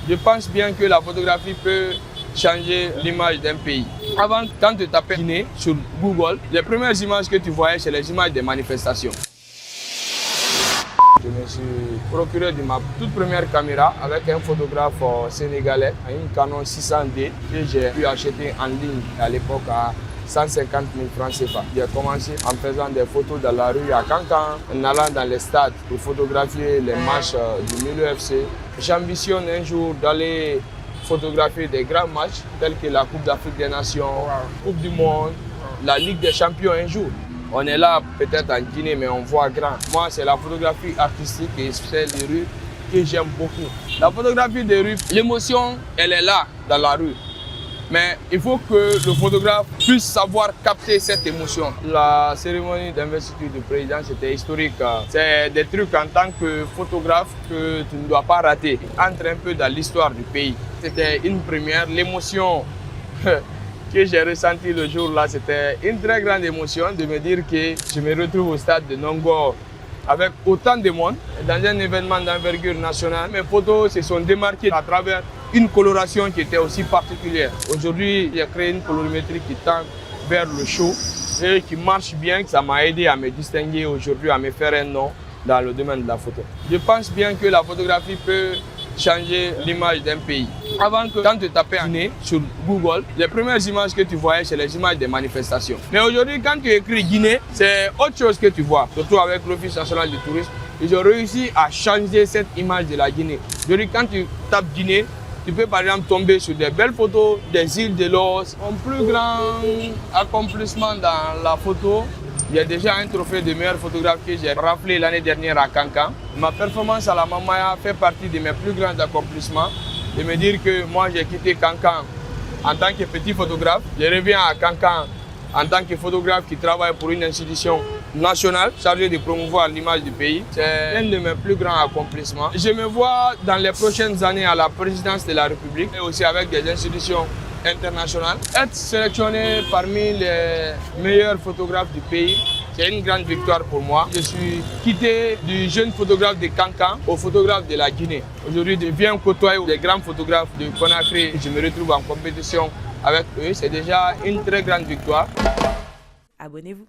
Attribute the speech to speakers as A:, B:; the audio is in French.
A: Je pense bien que la photographie peut changer l'image d'un pays. Avant, quand tu tapais Guinée sur Google, les premières images que tu voyais, c'est les images des manifestations. Je me suis procuré de ma toute première caméra avec un photographe sénégalais, une Canon 600D que j'ai pu acheter en ligne à l'époque à 150 000 francs CFA. J'ai commencé en faisant des photos dans la rue à Cancan, en allant dans les stades pour photographier les matchs du Milo FC. J'ambitionne un jour d'aller photographier des grands matchs tels que la Coupe d'Afrique des Nations, Coupe du Monde, la Ligue des Champions un jour. On est là peut-être en Guinée, mais on voit grand. Moi, c'est la photographie artistique et celle des rues que j'aime beaucoup. La photographie des rues, l'émotion, elle est là dans la rue. Mais il faut que le photographe puisse savoir capter cette émotion. La cérémonie d'investiture du président, c'était historique. C'est des trucs en tant que photographe que tu ne dois pas rater. Entre un peu dans l'histoire du pays. C'était une première. L'émotion que j'ai ressentie le jour-là, c'était une très grande émotion de me dire que je me retrouve au stade de Nongo avec autant de monde dans un événement d'envergure nationale. Mes photos se sont démarquées à travers une coloration qui était aussi particulière. Aujourd'hui, j'ai créé une colorimétrie qui tend vers le chaud et qui marche bien. Ça m'a aidé à me distinguer aujourd'hui, à me faire un nom dans le domaine de la photo. Je pense bien que la photographie peut changer l'image d'un pays. Avant, quand tu tapais Guinée sur Google, les premières images que tu voyais, c'est les images des manifestations. Mais aujourd'hui, quand tu écris Guinée, c'est autre chose que tu vois, surtout avec l'Office national du tourisme. Ils ont réussi à changer cette image de la Guinée. Aujourd'hui, quand tu tapes Guinée, tu peux par exemple tomber sur des belles photos des îles de l'Os. Mon plus grand accomplissement dans la photo, il y a déjà un trophée de meilleur photographe que j'ai raflé l'année dernière à Cancan. Ma performance à la Mamaya fait partie de mes plus grands accomplissements. De me dire que moi j'ai quitté Cancan en tant que petit photographe. Je reviens à Cancan en tant que photographe qui travaille pour une institution nationale chargée de promouvoir l'image du pays. C'est un de mes plus grands accomplissements. Je me vois dans les prochaines années à la présidence de la République et aussi avec des institutions internationales. Être sélectionné parmi les meilleurs photographes du pays, c'est une grande victoire pour moi. Je suis quitté du jeune photographe de Cancan au photographe de la Guinée. Aujourd'hui, je viens côtoyer des grands photographes de Conakry. Je me retrouve en compétition avec eux. C'est déjà une très grande victoire.
B: Abonnez-vous.